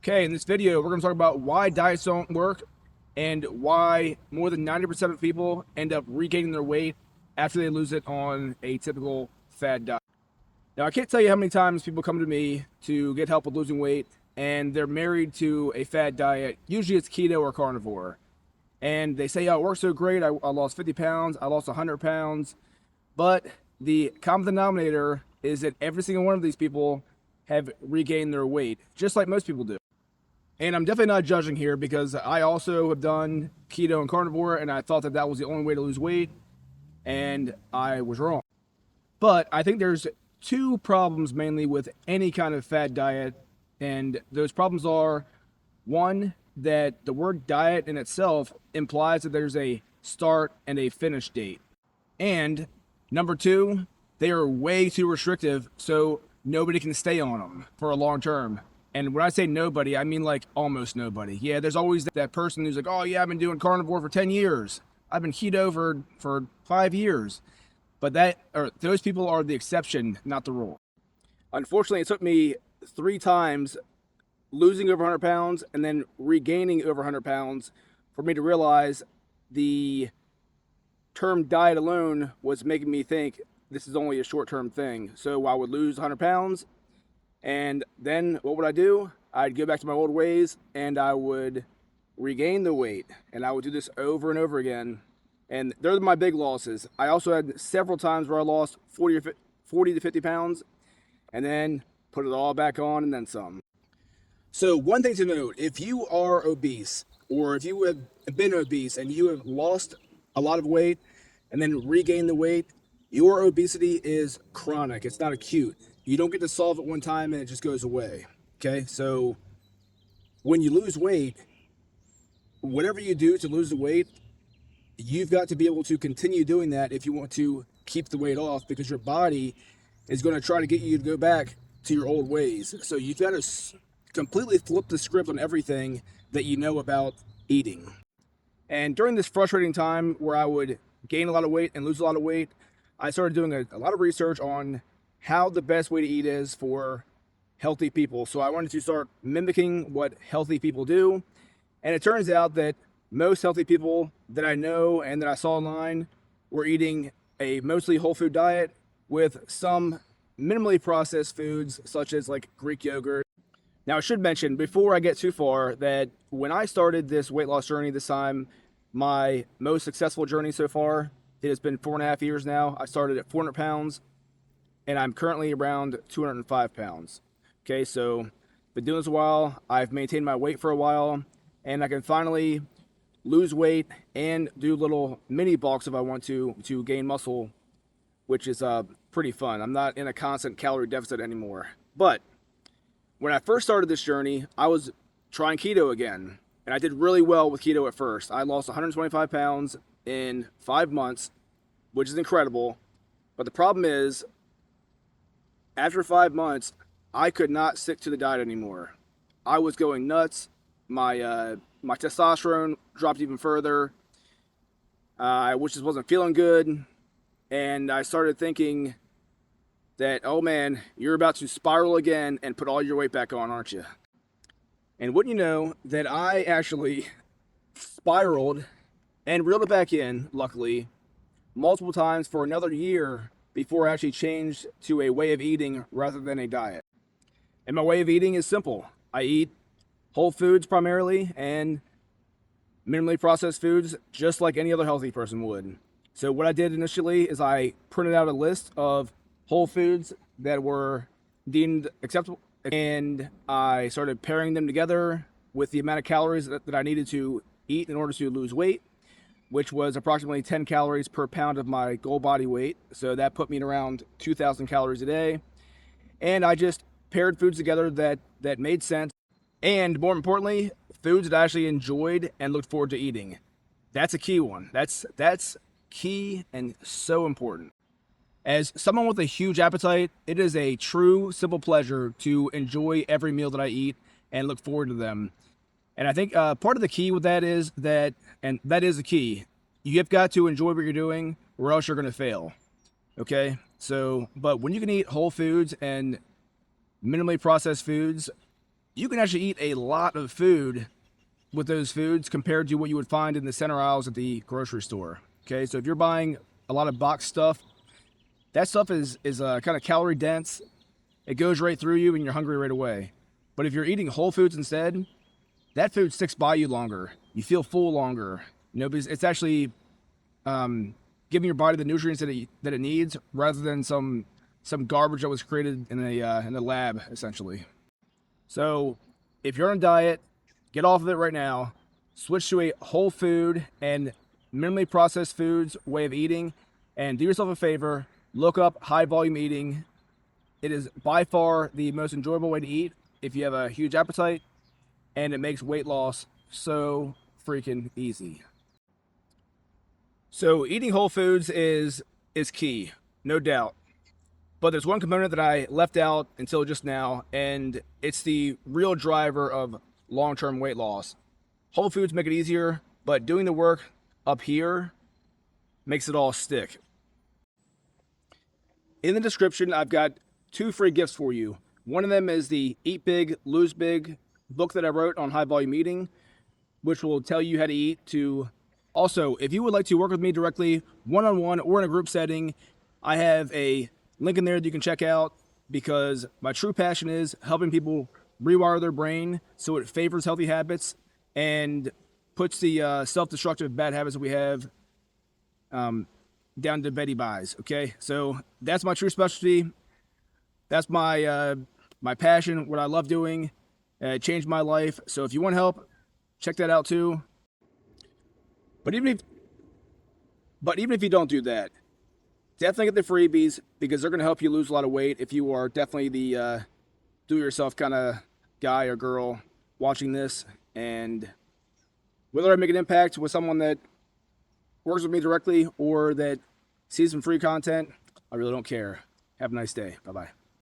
Okay, in this video, we're going to talk about why diets don't work and why more than 90% of people end up regaining their weight after they lose it on a typical fad diet. Now, I can't tell you how many times people come to me to get help with losing weight and they're married to a fad diet. Usually it's keto or carnivore. And they say, oh, it works so great. I lost 50 pounds. I lost 100 pounds. But the common denominator is that every single one of these people have regained their weight, just like most people do. And I'm definitely not judging here because I also have done keto and carnivore and I thought that that was the only way to lose weight, and I was wrong. But I think there's two problems mainly with any kind of fad diet, and those problems are, one, that the word diet in itself implies that there's a start and a finish date. And number two, they are way too restrictive, so nobody can stay on them for a long term. And when I say nobody, I mean like almost nobody. Yeah, there's always that person who's like, oh yeah, I've been doing carnivore for 10 years. I've been keto for 5 years. But those people are the exception, not the rule. Unfortunately, it took me 3 times losing over 100 pounds and then regaining over 100 pounds for me to realize the term diet alone was making me think this is only a short-term thing. So I would lose 100 pounds, and then what would I do? I'd go back to my old ways and I would regain the weight, and I would do this over and over again. And they're my big losses. I also had several times where I lost 40 to 50 pounds and then put it all back on and then some. So one thing to note, if you are obese or if you have been obese and you have lost a lot of weight and then regained the weight, your obesity is chronic. It's not acute. You don't get to solve it one time and it just goes away. Okay, so when you lose weight, whatever you do to lose the weight, you've got to be able to continue doing that if you want to keep the weight off, because your body is going to try to get you to go back to your old ways. So you've got to completely flip the script on everything that you know about eating. And during this frustrating time where I would gain a lot of weight and lose a lot of weight, I started doing a lot of research on how the best way to eat is for healthy people. So I wanted to start mimicking what healthy people do. And it turns out that most healthy people that I know and that I saw online were eating a mostly whole food diet with some minimally processed foods such as like Greek yogurt. Now I should mention before I get too far that when I started this weight loss journey this time, my most successful journey so far, it has been 4.5 years now. I started at 400 pounds and I'm currently around 205 pounds. Okay, so been doing this a while. I've maintained my weight for a while, and I can finally lose weight and do little mini bulks if I want to gain muscle, which is pretty fun. I'm not in a constant calorie deficit anymore. But when I first started this journey, I was trying keto again, and I did really well with keto at first. I lost 125 pounds in 5 months, which is incredible. But the problem is, after 5 months, I could not stick to the diet anymore. I was going nuts. My testosterone dropped even further. I just wasn't feeling good. And I started thinking that, oh man, you're about to spiral again and put all your weight back on, aren't you? And wouldn't you know that I actually spiraled and reeled it back in, luckily, multiple times for another year before I actually changed to a way of eating rather than a diet. And my way of eating is simple. I eat whole foods primarily and minimally processed foods just like any other healthy person would. So what I did initially is I printed out a list of whole foods that were deemed acceptable, and I started pairing them together with the amount of calories that I needed to eat in order to lose weight, which was approximately 10 calories per pound of my goal body weight. So that put me at around 2,000 calories a day. And I just paired foods together that made sense. And more importantly, foods that I actually enjoyed and looked forward to eating. That's a key one. That's key and so important. As someone with a huge appetite, it is a true, simple pleasure to enjoy every meal that I eat and look forward to them. And I think part of the key with that is that the key, you've got to enjoy what you're doing or else you're going to fail. Okay? So, but when you can eat whole foods and minimally processed foods you can actually eat a lot of food with those foods compared to what you would find in the center aisles at the grocery store. Okay, so if you're buying a lot of boxed stuff, that stuff is kind of calorie dense. It goes right through you and you're hungry right away. But if you're eating whole foods instead, that food sticks by you longer. You feel full longer. You know, because it's actually giving your body the nutrients that it needs, rather than some garbage that was created in a lab, essentially. So if you're on a diet, get off of it right now. Switch to a whole food and minimally processed foods way of eating, and do yourself a favor. Look up high volume eating. It is by far the most enjoyable way to eat if you have a huge appetite, and it makes weight loss so freaking easy. So eating whole foods is key, no doubt. But there's one component that I left out until just now, and it's the real driver of long-term weight loss. Whole foods make it easier, but doing the work up here makes it all stick. In the description, I've got 2 free gifts for you. One of them is the Eat Big, Lose Big book that I wrote on high volume eating, which will tell you how to eat. Also, if you would like to work with me directly, one-on-one or in a group setting, I have a link in there that you can check out, because my true passion is helping people rewire their brain so it favors healthy habits and puts the self-destructive bad habits that we have down to Betty Buys. Okay, so that's my true specialty. That's my passion, what I love doing. It changed my life. So if you want help, check that out too. But even if you don't do that, definitely get the freebies, because they're going to help you lose a lot of weight if you are definitely the do-it-yourself kind of guy or girl watching this. And whether I make an impact with someone that works with me directly or that sees some free content, I really don't care. Have a nice day. Bye-bye.